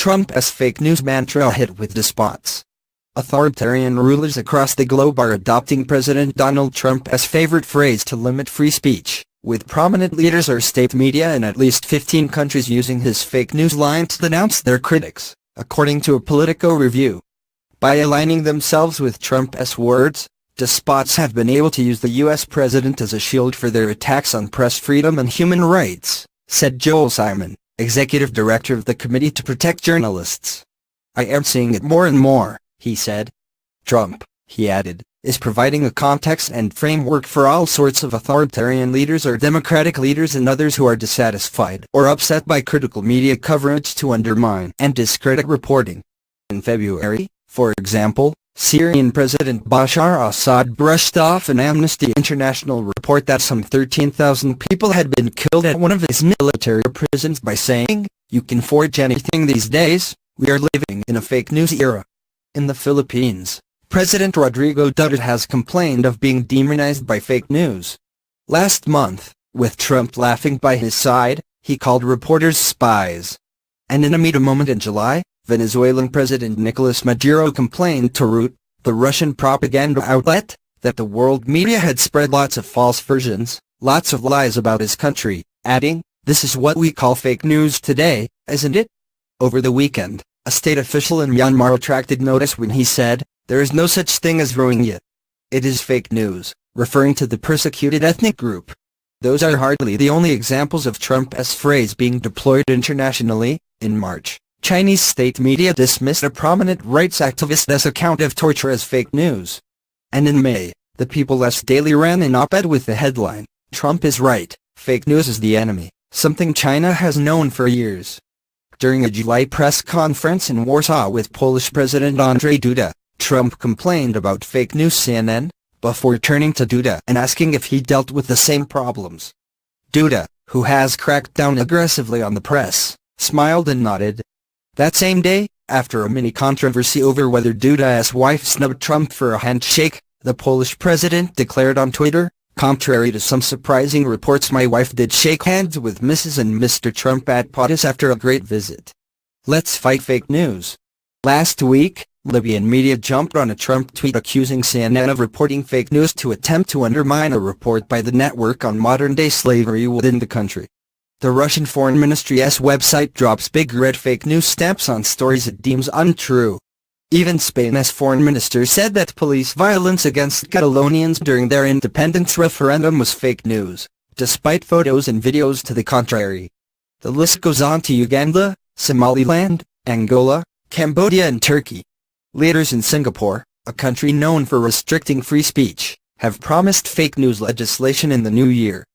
Trump's fake news mantra hit with despots. Authoritarian rulers across the globe are adopting President Donald Trump's favorite phrase to limit free speech, with prominent leaders or state media in at least 15 countries using his fake news line to denounce their critics, according to a Politico review. By aligning themselves with Trump's words, despots have been able to use the U.S. president as a shield for their attacks on press freedom and human rights, said Joel Simon, executive director of the Committee to Protect Journalists. "I am seeing it more and more," he said. Trump, he added, is providing a context and framework for all sorts of authoritarian leaders or democratic leaders and others who are dissatisfied or upset by critical media coverage to undermine and discredit reporting. In February, for example, Syrian President Bashar Assad brushed off an Amnesty International report that some 13,000 people had been killed at one of his military prisons by saying, "You can forge anything these days, we are living in a fake news era." In the Philippines, President Rodrigo Duterte has complained of being demonized by fake news. Last month, with Trump laughing by his side, he called reporters spies. And in a media moment in July, Venezuelan President Nicolas Maduro complained to RUT, the Russian propaganda outlet, that the world media had spread lots of false versions, lots of lies about his country, adding, "This is what we call fake news today, isn't it?" Over the weekend, a state official in Myanmar attracted notice when he said, "There is no such thing as Rohingya. It is fake news," referring to the persecuted ethnic group. Those are hardly the only examples of Trump's phrase being deployed internationally. In March, Chinese state media dismissed a prominent rights activist's account of torture as fake news. And in May, the People's Daily ran an op-ed with the headline, "Trump is right, fake news is the enemy," something China has known for years. During a July press conference in Warsaw with Polish President Andrzej Duda, Trump complained about fake news CNN, before turning to Duda and asking if he dealt with the same problems. Duda, who has cracked down aggressively on the press, smiled and nodded. That same day, after a mini-controversy over whether Duda's wife snubbed Trump for a handshake, the Polish president declared on Twitter, "Contrary to some surprising reports, my wife did shake hands with Mrs. and Mr. Trump at POTUS after a great visit. Let's fight fake news." Last week, Libyan media jumped on a Trump tweet accusing CNN of reporting fake news to attempt to undermine a report by the network on modern-day slavery within the country. The Russian Foreign Ministry's website drops big red fake news stamps on stories it deems untrue. Even Spain's foreign minister said that police violence against Catalonians during their independence referendum was fake news, despite photos and videos to the contrary. The list goes on to Uganda, Somaliland, Angola, Cambodia and Turkey. Leaders in Singapore, a country known for restricting free speech, have promised fake news legislation in the new year.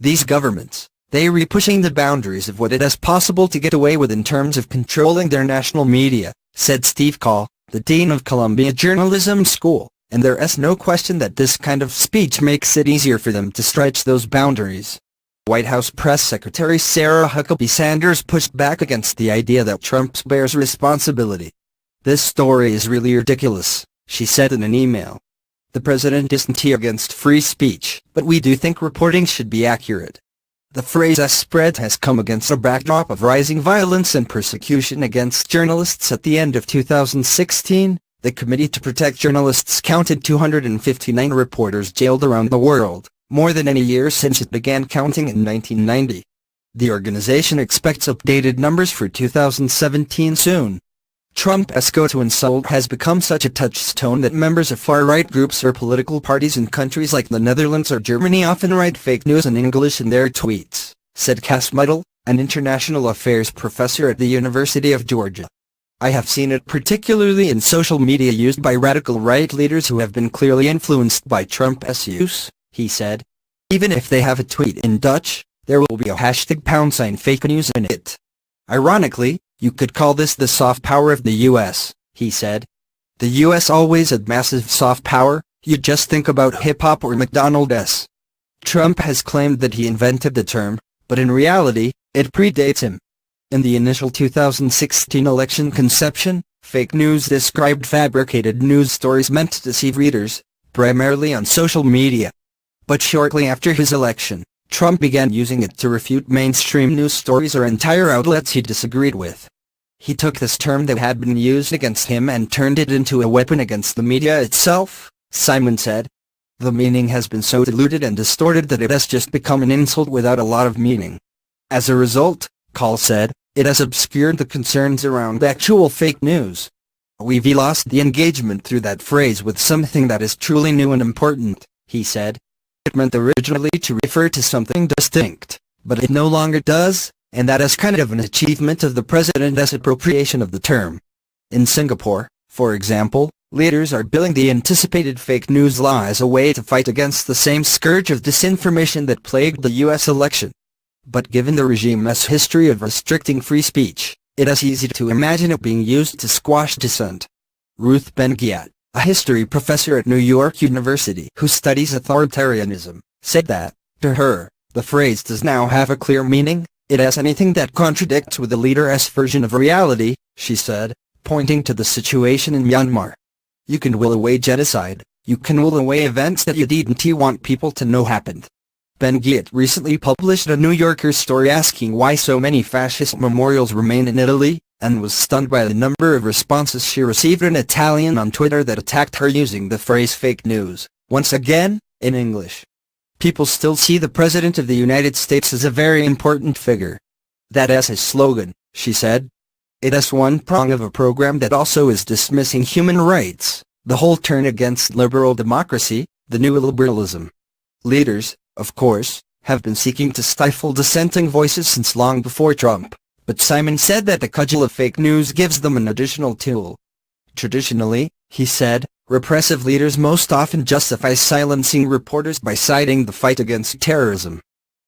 These governments, they re-pushing the boundaries of what it is possible to get away with in terms of controlling their national media, said Steve Call, the dean of Columbia Journalism School, and there is no question that this kind of speech makes it easier for them to stretch those boundaries. White House Press Secretary Sarah Huckabee Sanders pushed back against the idea that Trump bears responsibility. "This story is really ridiculous," she said in an email. "The president isn't against free speech, but we do think reporting should be accurate." The phrase's spread has come against a backdrop of rising violence and persecution against journalists. At the end of 2016, the Committee to Protect Journalists counted 259 reporters jailed around the world, more than any year since it began counting in 1990. The organization expects updated numbers for 2017 soon. Trump's go-to insult has become such a touchstone that members of far-right groups or political parties in countries like the Netherlands or Germany often write fake news in English in their tweets, said Cass Muddle, an international affairs professor at the University of Georgia. "I have seen it particularly in social media used by radical right leaders who have been clearly influenced by Trump's use," he said. "Even if they have a tweet in Dutch, there will be a hashtag #fake news in it. Ironically, you could call this the soft power of the U.S., he said. The U.S. always had massive soft power, you just think about hip-hop or McDonald's. Trump has claimed that he invented the term, but in reality, it predates him. In the initial 2016 election conception, fake news described fabricated news stories meant to deceive readers, primarily on social media. But shortly after his election, Trump began using it to refute mainstream news stories or entire outlets he disagreed with. He took this term that had been used against him and turned it into a weapon against the media itself, Simon said. The meaning has been so diluted and distorted that it has just become an insult without a lot of meaning. As a result, Call said, it has obscured the concerns around actual fake news. We've lost the engagement through that phrase with something that is truly new and important, he said. It meant originally to refer to something distinct, but it no longer does, and that is kind of an achievement of the president's appropriation of the term. In Singapore, for example, leaders are billing the anticipated fake news law as a way to fight against the same scourge of disinformation that plagued the U.S. election. But given the regime's history of restricting free speech, it is easy to imagine it being used to squash dissent. Ruth Ben-Ghiat, a history professor at New York University who studies authoritarianism, said that, to her, the phrase does now have a clear meaning. It has anything that contradicts with the leader's version of reality, she said, pointing to the situation in Myanmar. You can will away genocide, you can will away events that you didn't want people to know happened. Ben-Ghiat recently published a New Yorker story asking why so many fascist memorials remain in Italy, and was stunned by the number of responses she received in Italian on Twitter that attacked her using the phrase fake news, once again, in English. People still see the President of the United States as a very important figure. That is his slogan, she said. It is one prong of a program that also is dismissing human rights, the whole turn against liberal democracy, the new liberalism. Leaders, of course, have been seeking to stifle dissenting voices since long before Trump, but Simon said that the cudgel of fake news gives them an additional tool. Traditionally, he said, repressive leaders most often justify silencing reporters by citing the fight against terrorism.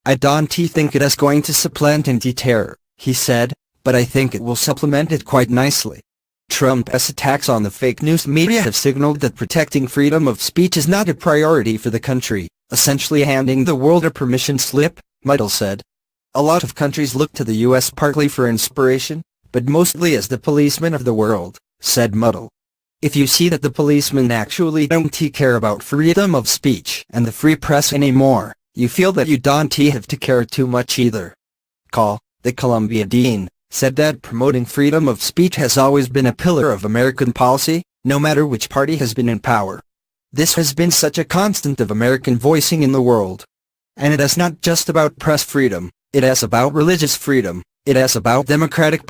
I don't think it is going to supplant anti-terror, he said, but I think it will supplement it quite nicely. Trump's attacks on the fake news media have signaled that protecting freedom of speech is not a priority for the country, essentially handing the world a permission slip, Muddle said. A lot of countries look to the U.S. partly for inspiration, but mostly as the policeman of the world, said Muddle. If you see that the policemen actually don't care about freedom of speech and the free press anymore, you feel that you don't have to care too much either. Call, the Columbia dean, said that promoting freedom of speech has always been a pillar of American policy, no matter which party has been in power. This has been such a constant of American voicing in the world. And it is not just about press freedom, it is about religious freedom, it is about democratic